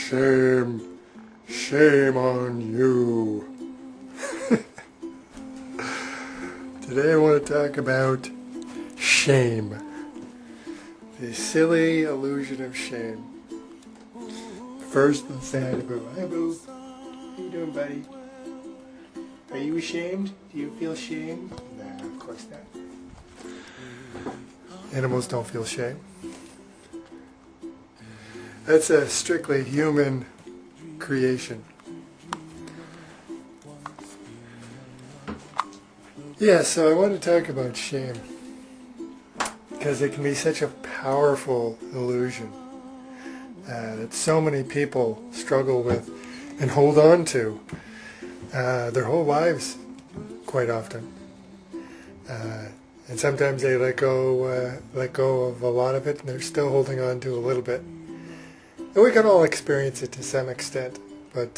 Shame, shame on you. Today I want to talk about shame. The silly illusion of shame. First, let's say hi to Boo. Hi Boo. How you doing, buddy? Are you ashamed? Do you feel shame? Nah, of course not. Animals don't feel shame. That's a strictly human creation. Yeah, so I want to talk about shame because it can be such a powerful illusion that so many people struggle with and hold on to their whole lives quite often. And sometimes they let go of a lot of it, and they're still holding on to a little bit. And we can all experience it to some extent, but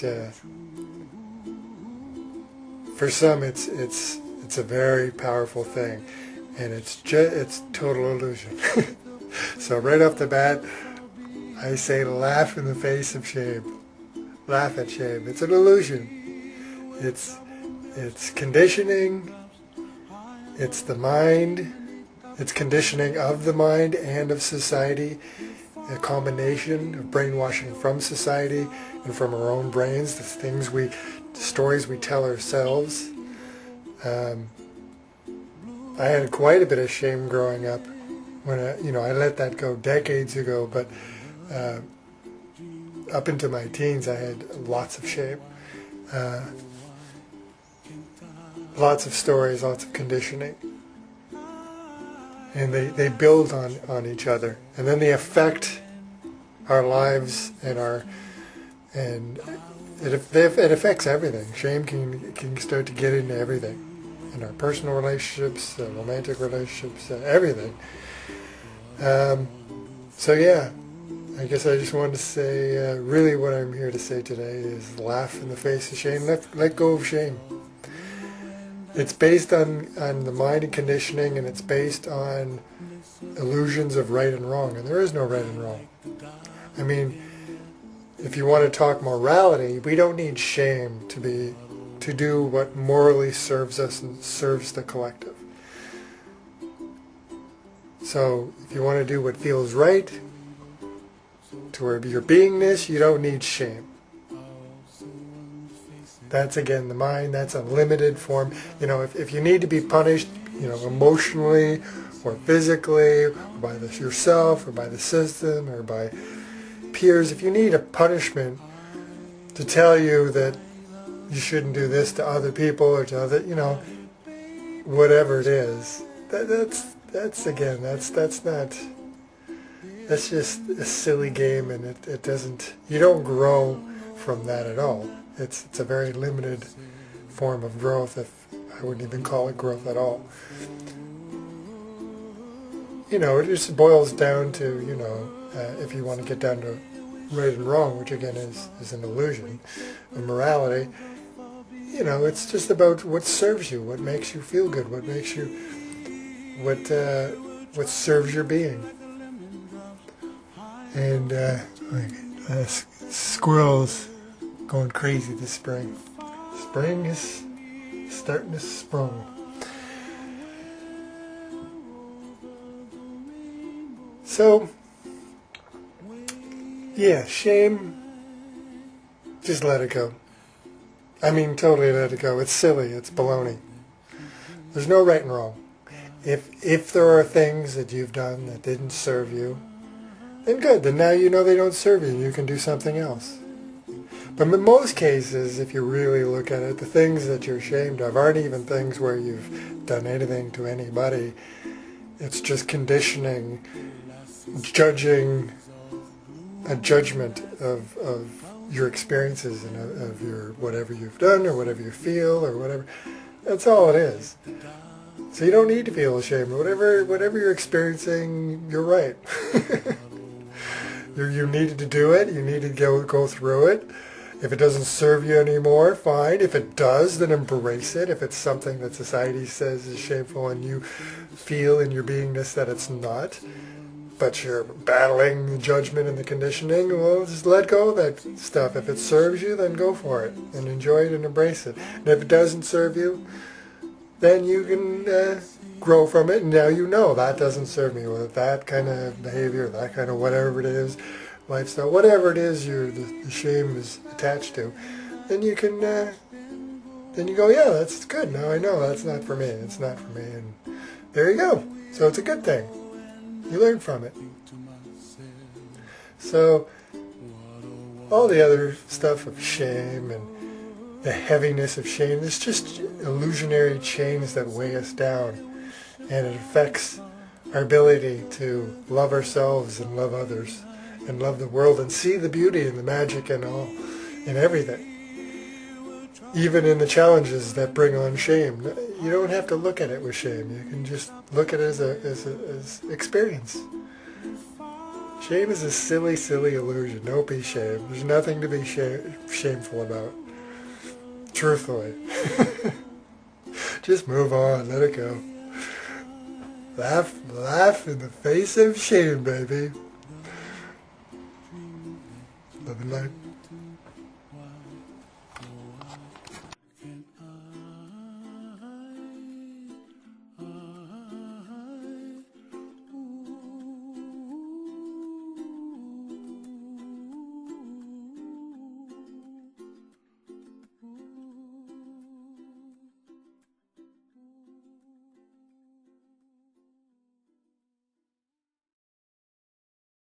for some it's a very powerful thing, and it's total illusion. So right off the bat, I say laugh in the face of shame. Laugh at shame. It's an illusion. It's conditioning. It's the mind. It's conditioning of the mind and of society. A combination of brainwashing from society and from our own brains, the stories we tell ourselves. I had quite a bit of shame growing up when I let that go decades ago, but up into my teens I had lots of shame. Lots of stories, lots of conditioning. And they build on each other, and then they affect our lives and it affects everything. Shame can start to get into everything, in our personal relationships, romantic relationships, everything. So yeah, I guess I just wanted to say, really what I'm here to say today is laugh in the face of shame. Let go of shame. It's based on the mind and conditioning, and it's based on illusions of right and wrong, and there is no right and wrong. I mean, if you want to talk morality, we don't need shame to do what morally serves us and serves the collective. So if you want to do what feels right toward your beingness, you don't need shame. That's again the mind. That's a limited form. If you need to be punished, emotionally or physically, or by yourself, or by the system, or by peers, if you need a punishment to tell you that you shouldn't do this to other people or to other, whatever it is, that's just a silly game, and it doesn't. You don't grow from that at all. It's a very limited form of growth, if I wouldn't even call it growth at all. It just boils down to, if you want to get down to right and wrong, which again is an illusion of morality, it's just about what serves you, what makes you feel good, what serves your being. And squirrels going crazy this spring. Spring is starting to sprung. So, yeah, shame, just let it go. I mean, totally let it go. It's silly. It's baloney. There's no right and wrong. If there are things that you've done that didn't serve you, then good. Then now you know they don't serve you. You can do something else. But in most cases, if you really look at it, the things that you're ashamed of aren't even things where you've done anything to anybody. It's just conditioning, a judgment of your experiences and of your whatever you've done or whatever you feel or whatever. That's all it is. So you don't need to feel ashamed. Whatever you're experiencing, you're right. You needed to do it. You need to go through it. If it doesn't serve you anymore, fine. If it does, then embrace it. If it's something that society says is shameful and you feel in your beingness that it's not, but you're battling the judgment and the conditioning, well, just let go of that stuff. If it serves you, then go for it and enjoy it and embrace it. And if it doesn't serve you, then you can grow from it. And now you know that doesn't serve me. With that kind of behavior, that kind of whatever it is, lifestyle, whatever it is the shame is attached to, then you can, then you go, yeah, that's good. Now I know that's not for me. It's not for me. And there you go. So it's a good thing. You learn from it. So all the other stuff of shame and the heaviness of shame, it's just illusionary chains that weigh us down. And it affects our ability to love ourselves and love others and love the world and see the beauty and the magic and all in everything. Even in the challenges that bring on shame. You don't have to look at it with shame. You can just look at it as experience. Shame is a silly, silly illusion. Don't be shamed. There's nothing to be shameful about. Truthfully. Just move on. Let it go. Laugh in the face of shame, baby.